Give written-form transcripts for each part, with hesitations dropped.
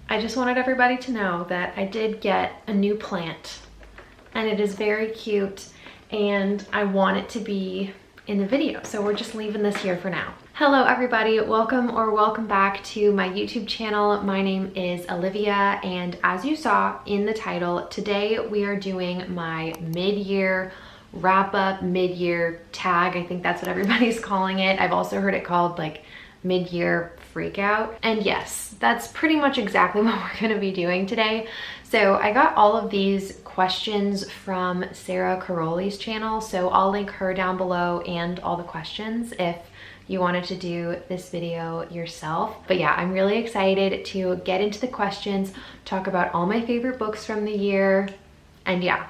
I just wanted everybody to know that I did get a new plant and it is very cute and I want it to be in the video. So we're just leaving this here for now. Hello everybody, welcome back to my YouTube channel. My name is Olivia and as you saw in the title, today we are doing my mid-year wrap up, mid-year tag. I think that's what everybody's calling it. I've also heard it called like mid-year freakout. And yes, that's pretty much exactly what we're gonna be doing today. So I got all of these questions from Sara Carrolli's channel, so I'll link her down below and all the questions if you wanted to do this video yourself. But yeah, I'm really excited to get into the questions, talk about all my favorite books from the year, and yeah,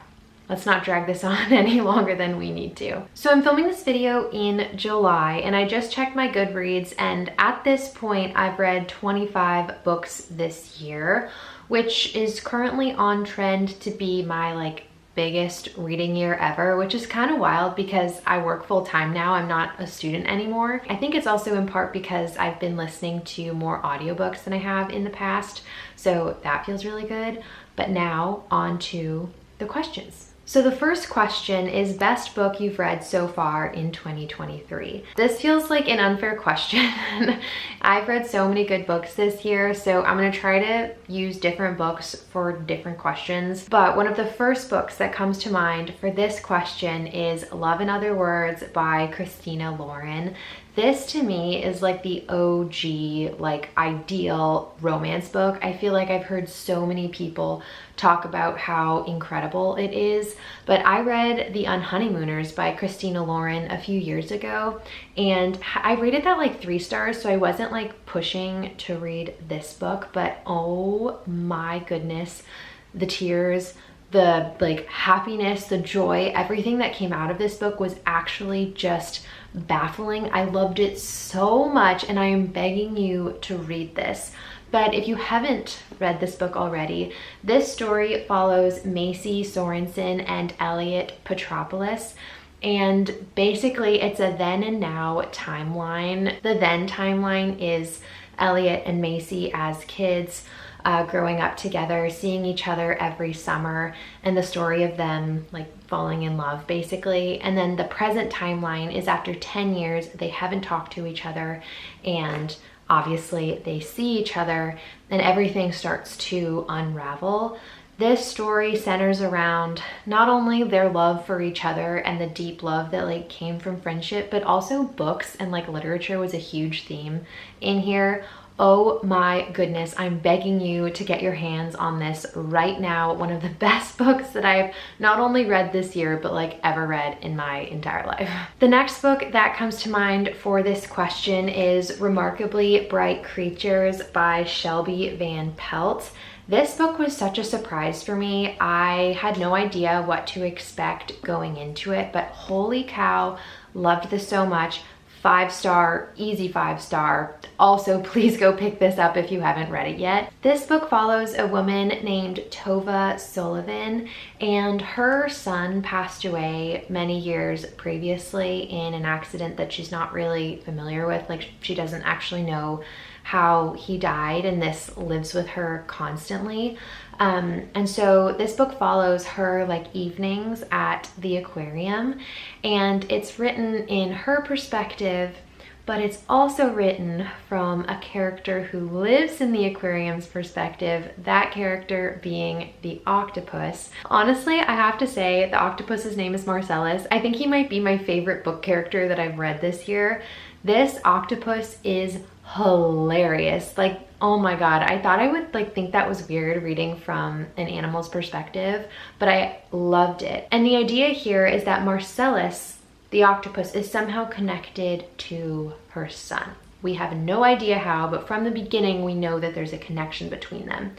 let's not drag this on any longer than we need to. So I'm filming this video in July and I just checked my Goodreads, and at this point I've read 25 books this year, which is currently on trend to be my biggest reading year ever, which is kind of wild because I work full time now. I'm not a student anymore. I think it's also in part because I've been listening to more audiobooks than I have in the past. So that feels really good. But now on to the questions. So the first question is best book you've read so far in 2023. This feels like an unfair question. I've read so many good books this year, so I'm gonna try to use different books for different questions. But one of the first books that comes to mind for this question is Love in Other Words by Christina Lauren. This to me is like the OG, ideal romance book. I feel like I've heard so many people talk about how incredible it is, but I read The Unhoneymooners by Christina Lauren a few years ago, and I rated that 3 stars, so I wasn't pushing to read this book, but oh my goodness, the tears, the happiness, the joy, everything that came out of this book was actually just baffling. I loved it so much and I am begging you to read this. But if you haven't read this book already, this story follows Macy Sorensen and Elliot Petropoulos. And basically it's a then and now timeline. The then timeline is Elliot and Macy as kids, growing up together, seeing each other every summer, and the story of them falling in love basically. And then the present timeline is after 10 years, they haven't talked to each other, and obviously they see each other and everything starts to unravel. This story centers around not only their love for each other and the deep love that came from friendship, but also books and literature was a huge theme in here. Oh my goodness, I'm begging you to get your hands on this right now. One of the best books that I've not only read this year, but ever read in my entire life. The next book that comes to mind for this question is Remarkably Bright Creatures by Shelby Van Pelt. This book was such a surprise for me. I had no idea what to expect going into it, but holy cow, loved this so much. 5-star, easy 5-star. Also, please go pick this up if you haven't read it yet. This book follows a woman named Tova Sullivan, and her son passed away many years previously in an accident that she's not really familiar with. She doesn't actually know how he died, and this lives with her constantly. And so this book follows her evenings at the aquarium, and it's written in her perspective, but it's also written from a character who lives in the aquarium's perspective, that character being the octopus. Honestly, I have to say the octopus's name is Marcellus. I think he might be my favorite book character that I've read this year. This octopus is hilarious. Oh my god, I thought I would think that was weird reading from an animal's perspective, but I loved it. And the idea here is that Marcellus, the octopus, is somehow connected to her son. We have no idea how, but from the beginning we know that there's a connection between them.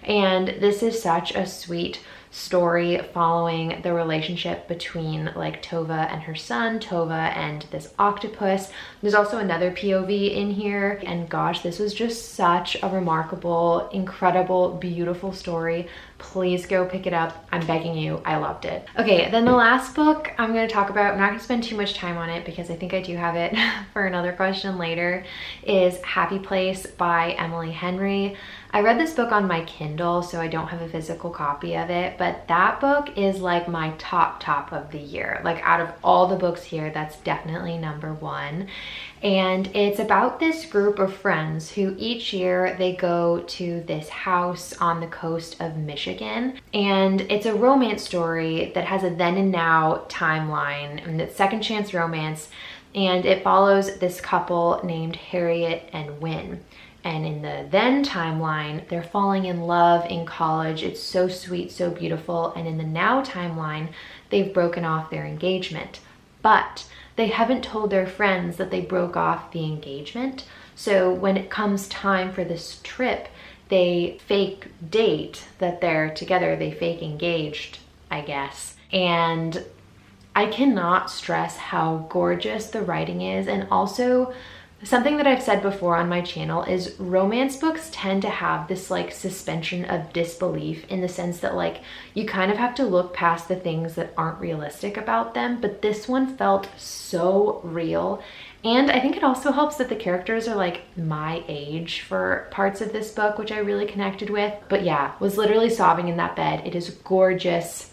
And this is such a sweet story following the relationship between Tova and her son, Tova and this octopus. There's also another POV in here, and gosh, this was just such a remarkable, incredible, beautiful story. Please go pick it up. I'm begging you. I loved it. Okay, then the last book I'm going to talk about, I'm not going to spend too much time on it because I think I do have it for another question later, is Happy Place by Emily Henry. I read this book on my Kindle, so I don't have a physical copy of it, but that book is like my top of the year. Like out of all the books here, that's definitely number one. And it's about this group of friends who each year they go to this house on the coast of Michigan. And it's a romance story that has a then and now timeline, and it's second chance romance. And it follows this couple named Harriet and Wynne. And in the then timeline, they're falling in love in college. It's so sweet, so beautiful. And in the now timeline, they've broken off their engagement. But they haven't told their friends that they broke off the engagement. So when it comes time for this trip, they fake date that they're together. They fake engaged, I guess. And I cannot stress how gorgeous the writing is. And also, something that I've said before on my channel is romance books tend to have this like suspension of disbelief, in the sense that like you kind of have to look past the things that aren't realistic about them. But this one felt so real. And I think it also helps that the characters are like my age for parts of this book, which I really connected with. But yeah, was literally sobbing in that bed. It is gorgeous.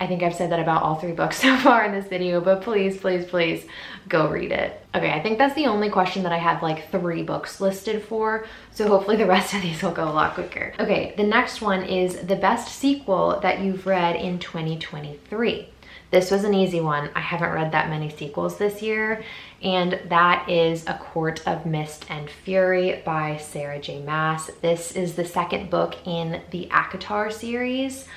I think I've said that about all 3 books so far in this video, but please, please, please go read it. Okay, I think that's the only question that I have like 3 books listed for, so hopefully the rest of these will go a lot quicker. Okay, the next one is the best sequel that you've read in 2023. This was an easy one. I haven't read that many sequels this year, and that is A Court of Mist and Fury by Sarah J. Maas. This is the second book in the ACOTAR series.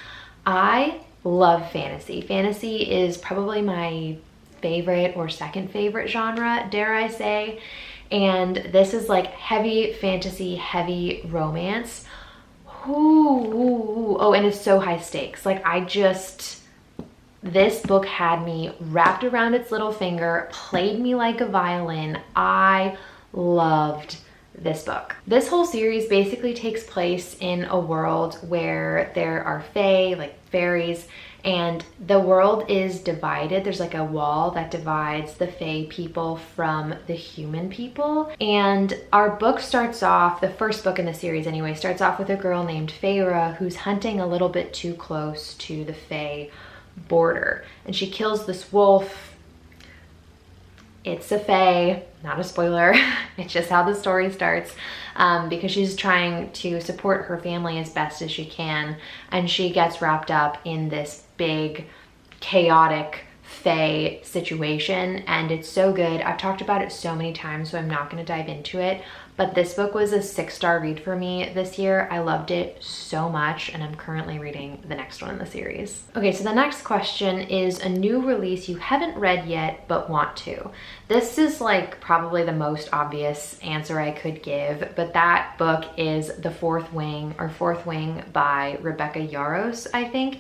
I love fantasy. Fantasy is probably my favorite or second favorite genre, dare I say. And this is like heavy fantasy, heavy romance. Ooh. Oh, and it's so high stakes. Like this book had me wrapped around its little finger, played me like a violin. I loved this book. This whole series basically takes place in a world where there are fae, like fairies, and the world is divided. There's like a wall that divides the fae people from the human people. And our book starts off, the first book in the series anyway, starts off with a girl named Feyre who's hunting a little bit too close to the fae border. And she kills this wolf. It's a fae, not a spoiler. It's just how the story starts, because she's trying to support her family as best as she can, and she gets wrapped up in this big, chaotic fae situation, and it's so good. I've talked about it so many times, so I'm not going to dive into it, but this book was a 6-star read for me this year. I loved it so much, and I'm currently reading the next one in the series. Okay, so the next question is a new release you haven't read yet but want to. This is like probably the most obvious answer I could give, but that book is The Fourth Wing by Rebecca Yarros, I think.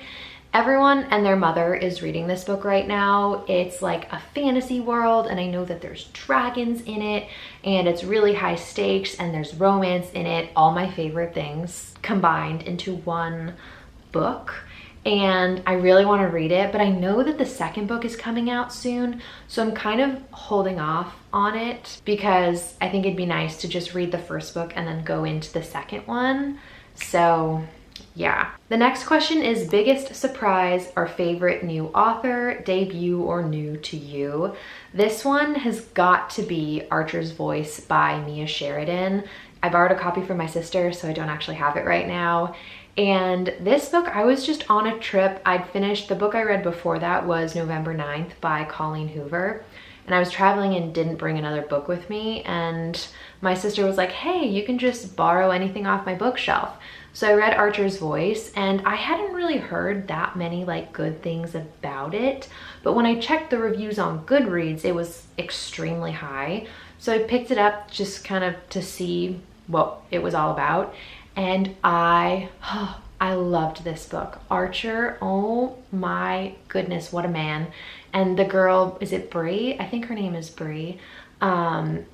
Everyone and their mother is reading this book right now. It's like a fantasy world, and I know that there's dragons in it, and it's really high stakes, and there's romance in it. All my favorite things combined into one book. And I really want to read it, but I know that the second book is coming out soon, so I'm kind of holding off on it because I think it'd be nice to just read the first book and then go into the second one. So yeah. The next question is biggest surprise or favorite new author, debut or new to you. This one has got to be Archer's Voice by Mia Sheridan. I borrowed a copy from my sister, so I don't actually have it right now. And this book, I was just on a trip. I'd finished, the book I read before that was November 9th by Colleen Hoover. And I was traveling and didn't bring another book with me. And my sister was like, hey, you can just borrow anything off my bookshelf. So I read Archer's Voice, and I hadn't really heard that many like good things about it. But when I checked the reviews on Goodreads, it was extremely high. So I picked it up just kind of to see what it was all about. And I loved this book. Archer, oh my goodness, what a man. And the girl, is it Bree? I think her name is Bree.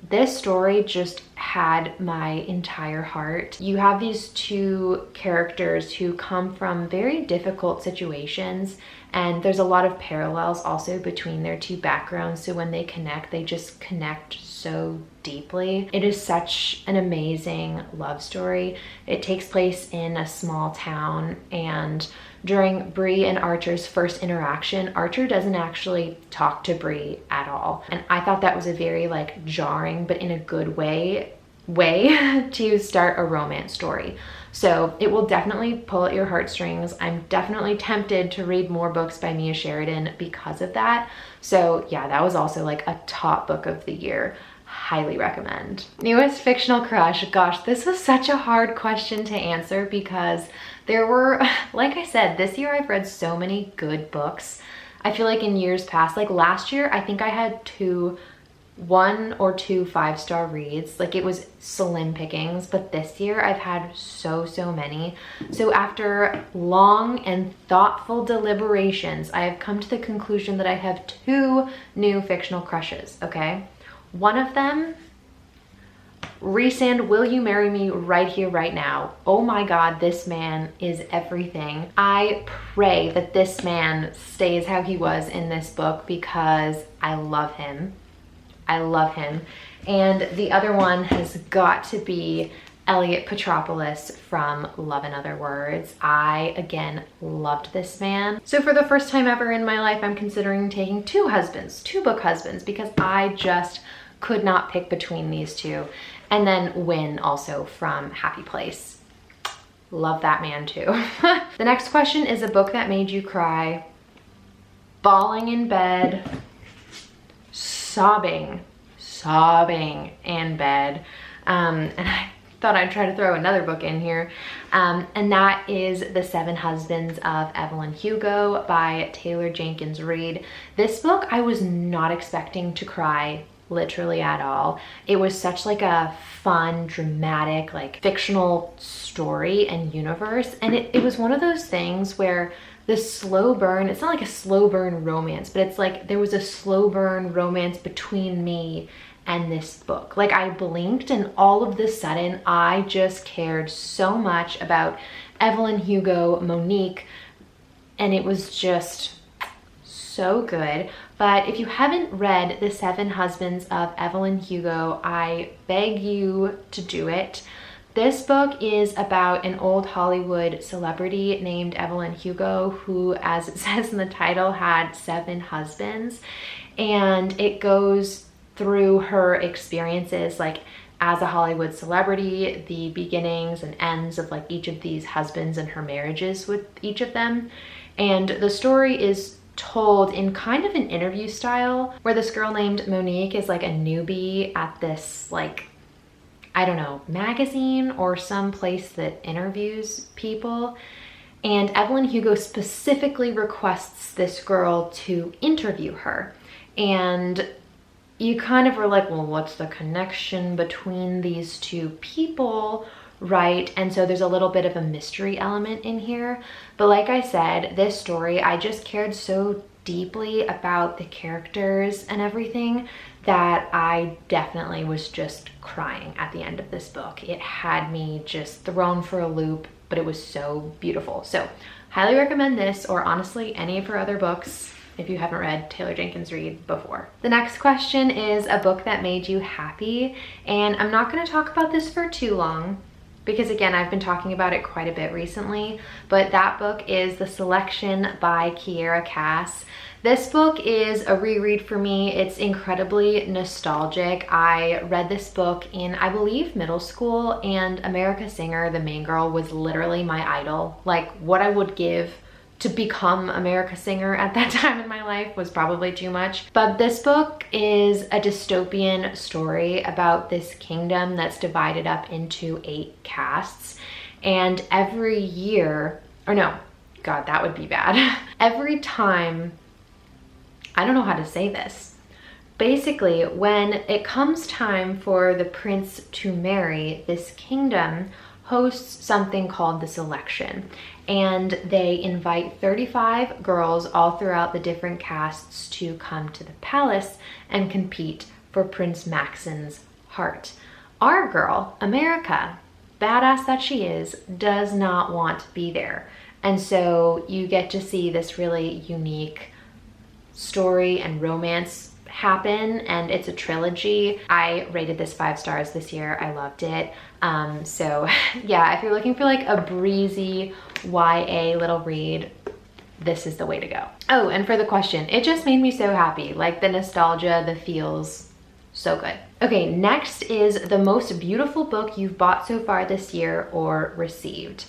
This story just had my entire heart. You have these two characters who come from very difficult situations, And there's a lot of parallels also between their two backgrounds. So when they connect, they just connect so deeply. It is such an amazing love story. It takes place in a small town, and during Bree and Archer's first interaction, Archer doesn't actually talk to Bree at all. And I thought that was a very like jarring, but in a good way to start a romance story. So it will definitely pull at your heartstrings. I'm definitely tempted to read more books by Mia Sheridan because of that. So yeah, that was also like a top book of the year. Highly recommend. Newest fictional crush. Gosh, this was such a hard question to answer because there were, like I said, this year I've read so many good books. I feel like in years past, like last year, I think I had one or two 5-star reads. Like it was slim pickings, but this year I've had so many. So after long and thoughtful deliberations, I have come to the conclusion that I have 2 new fictional crushes, okay? One of them, Rhysand, Will You Marry Me Right Here, Right Now. Oh my God, this man is everything. I pray that this man stays how he was in this book because I love him. I love him. And the other one has got to be Elliot Petropoulos from Love in Other Words. I, again, loved this man. So for the first time ever in my life, I'm considering taking 2 book husbands, because I just could not pick between these 2. And then Win, also from Happy Place. Love that man too. The next question is a book that made you cry, bawling in bed, sobbing in bed. And I thought I'd try to throw another book in here. And that is The 7 Husbands of Evelyn Hugo by Taylor Jenkins Reid. This book I was not expecting to cry literally at all. It was such like a fun, dramatic, like fictional story and universe. And it was one of those things where the slow burn, it's not like a slow burn romance, but it's like there was a slow burn romance between me and this book. Like I blinked and all of a sudden I just cared so much about Evelyn Hugo, Monique, and it was just so good. But if you haven't read The 7 Husbands of Evelyn Hugo, I beg you to do it. This book is about an old Hollywood celebrity named Evelyn Hugo who, as it says in the title, had 7 husbands. And it goes through her experiences like as a Hollywood celebrity, the beginnings and ends of like each of these husbands and her marriages with each of them. And the story is told in kind of an interview style where this girl named Monique is like a newbie at this like, I don't know, magazine or some place that interviews people. And Evelyn Hugo specifically requests this girl to interview her. And you kind of are like, well, what's the connection between these 2 people, right? And so there's a little bit of a mystery element in here. But like I said, this story, I just cared so deeply about the characters and everything that I definitely was just crying at the end of this book. It had me just thrown for a loop, but it was so beautiful. So highly recommend this, or honestly any of her other books if you haven't read Taylor Jenkins Reid before. The next question is a book that made you happy, and I'm not going to talk about this for too long because again, I've been talking about it quite a bit recently, but that book is The Selection by Kiera Cass. This book is a reread for me. It's incredibly nostalgic. I read this book in, I believe, middle school, and America Singer, the main girl, was literally my idol. Like what I would give to become America Singer at that time in my life was probably too much. But this book is a dystopian story about this kingdom that's divided up into 8 castes. And every year, or no, God, that would be bad. Every time, I don't know how to say this. Basically, when it comes time for the prince to marry, this kingdom hosts something called the selection, and they invite 35 girls all throughout the different castes to come to the palace and compete for Prince Maxon's heart. Our girl, America, badass that she is, does not want to be there. And so you get to see this really unique story and romance happen, and it's a trilogy. I rated this 5 stars this year. I loved it. So yeah, if you're looking for like a breezy YA little read, this is the way to go. Oh, and for the question, it just made me so happy. Like the nostalgia, the feels, so good. Okay, next is the most beautiful book you've bought so far this year or received.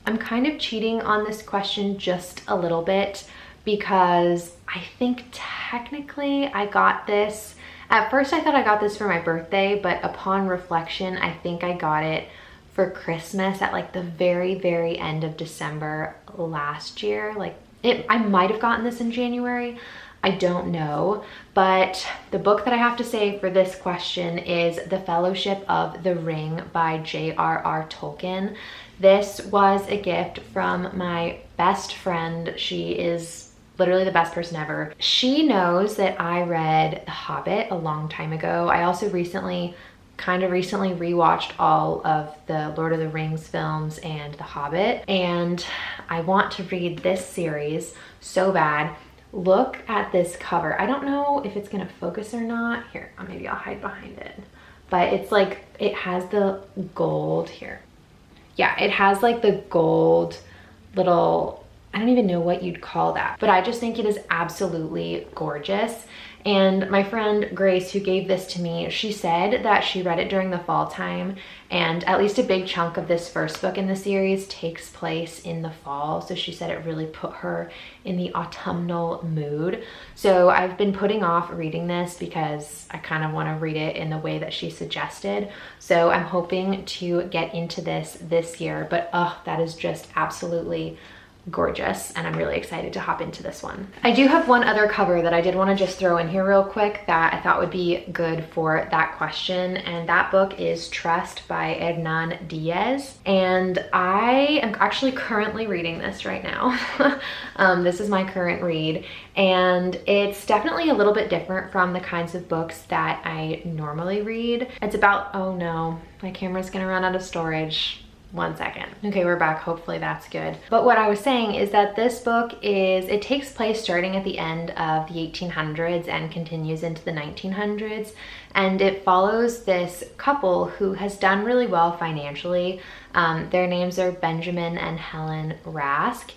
I'm kind of cheating on this question just a little bit because I think technically I got this, at first I thought I got this for my birthday, but upon reflection, I think I got it for Christmas at like the very end of December last year. Like I might have gotten this in January, I don't know. But the book that I have to say for this question is The Fellowship of the Ring by J.R.R. Tolkien. This was a gift from my best friend. She is literally the best person ever. She knows that I read The Hobbit a long time ago. I also recently rewatched all of the Lord of the Rings films and The Hobbit, and I want to read this series so bad. Look at this cover. I don't know if it's gonna focus or not. Here, maybe I'll hide behind it. But it's like, it has the gold here. Yeah, it has like the gold little, I don't even know what you'd call that, but I just think it is absolutely gorgeous. And my friend Grace, who gave this to me, she said that she read it during the fall time, and at least a big chunk of this first book in the series takes place in the fall. So she said it really put her in the autumnal mood. So I've been putting off reading this because I kind of want to read it in the way that she suggested. So I'm hoping to get into this year, but that is just absolutely gorgeous, and I'm really excited to hop into this one. I do have one other cover that I did want to just throw in here real quick that I thought would be good for that question, and that book is Trust by Hernan Diaz, and I am actually currently reading this right now. This is my current read, and it's definitely a little bit different from the kinds of books that I normally read. It's about, oh no, my camera's gonna run out of storage. 1 second. Okay, we're back. Hopefully that's good. But what I was saying is that this book it takes place starting at the end of the 1800s and continues into the 1900s. And it follows this couple who has done really well financially. Their names are Benjamin and Helen Rask.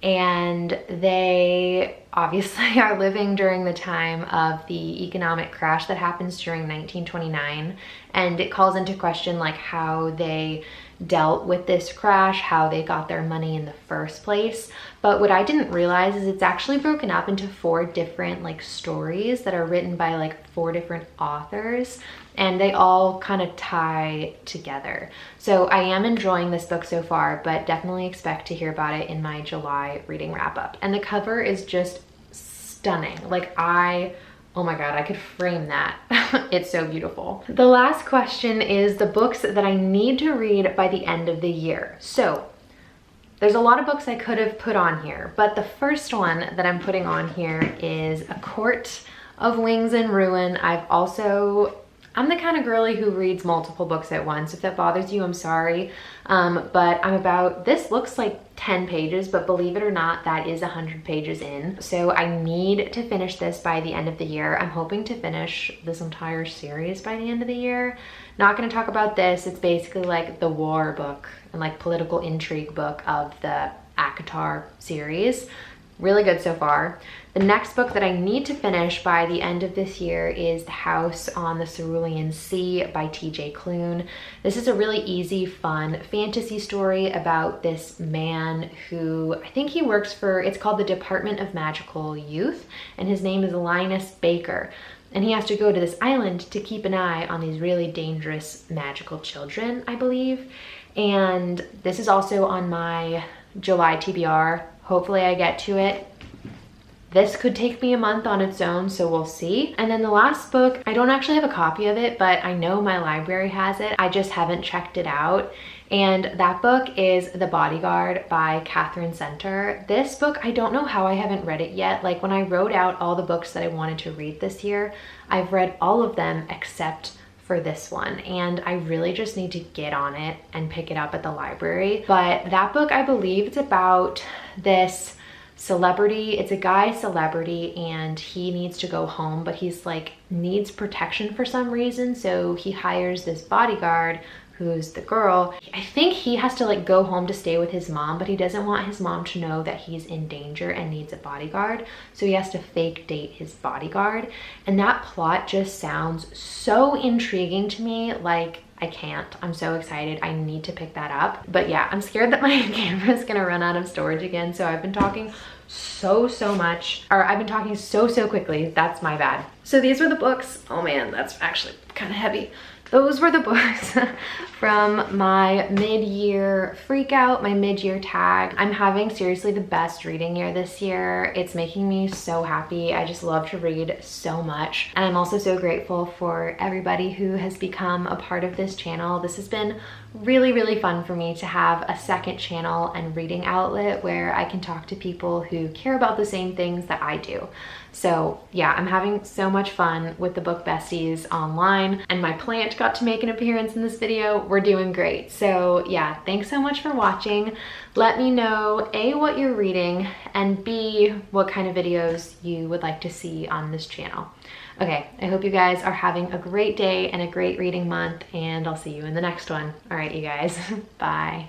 And they obviously are living during the time of the economic crash that happens during 1929. And it calls into question like how they dealt with this crash, how they got their money in the first place. But what I didn't realize is it's actually broken up into 4 different like stories that are written by like 4 different authors, and they all kind of tie together. So I am enjoying this book so far, but definitely expect to hear about it in my July reading wrap up. And the cover is just stunning. Like oh my God, I could frame that. It's so beautiful. The last question is the books that I need to read by the end of the year. So there's a lot of books I could have put on here, but the first one that I'm putting on here is A Court of Wings and Ruin. I'm the kind of girly who reads multiple books at once. If that bothers you, I'm sorry. But this looks like 10 pages, but believe it or not, that is 100 pages in. So I need to finish this by the end of the year. I'm hoping to finish this entire series by the end of the year. Not gonna talk about this. It's basically like the war book and like political intrigue book of the ACOTAR series. Really good so far. The next book that I need to finish by the end of this year is The House on the Cerulean Sea by T.J. Klune. This is a really easy, fun fantasy story about this man who, I think he works for, it's called the Department of Magical Youth, and his name is Linus Baker. And he has to go to this island to keep an eye on these really dangerous magical children, I believe. And this is also on my July TBR. Hopefully I get to it. This could take me a month on its own, so we'll see. And then the last book, I don't actually have a copy of it, but I know my library has it. I just haven't checked it out. And that book is The Bodyguard by Catherine Center. This book, I don't know how I haven't read it yet. Like when I wrote out all the books that I wanted to read this year, I've read all of them except for this one, and I really just need to get on it and pick it up at the library. But that book, I believe it's about this celebrity. It's a guy celebrity, and he needs to go home, but he's like needs protection for some reason, so he hires this bodyguard who's the girl. I think he has to like go home to stay with his mom, but he doesn't want his mom to know that he's in danger and needs a bodyguard, so he has to fake date his bodyguard. And that plot just sounds so intriguing to me. Like, I can't. I'm so excited. I need to pick that up. But yeah, I'm scared that my camera is gonna run out of storage again, so I've been talking so much, or I've been talking so quickly. That's my bad. So these were the books. Oh man, that's actually kind of heavy. Those were the books from my mid-year freakout, my mid-year tag. I'm having seriously the best reading year this year. It's making me so happy. I just love to read so much. And I'm also so grateful for everybody who has become a part of this channel. This has been really fun for me to have a second channel and reading outlet where I can talk to people who care about the same things that I do. So yeah, I'm having so much fun with the book besties online, and my plant got to make an appearance in this video. We're doing great. So yeah, thanks so much for watching. Let me know A, what you're reading, and B, what kind of videos you would like to see on this channel. Okay, I hope you guys are having a great day and a great reading month, and I'll see you in the next one. All right, you guys, bye.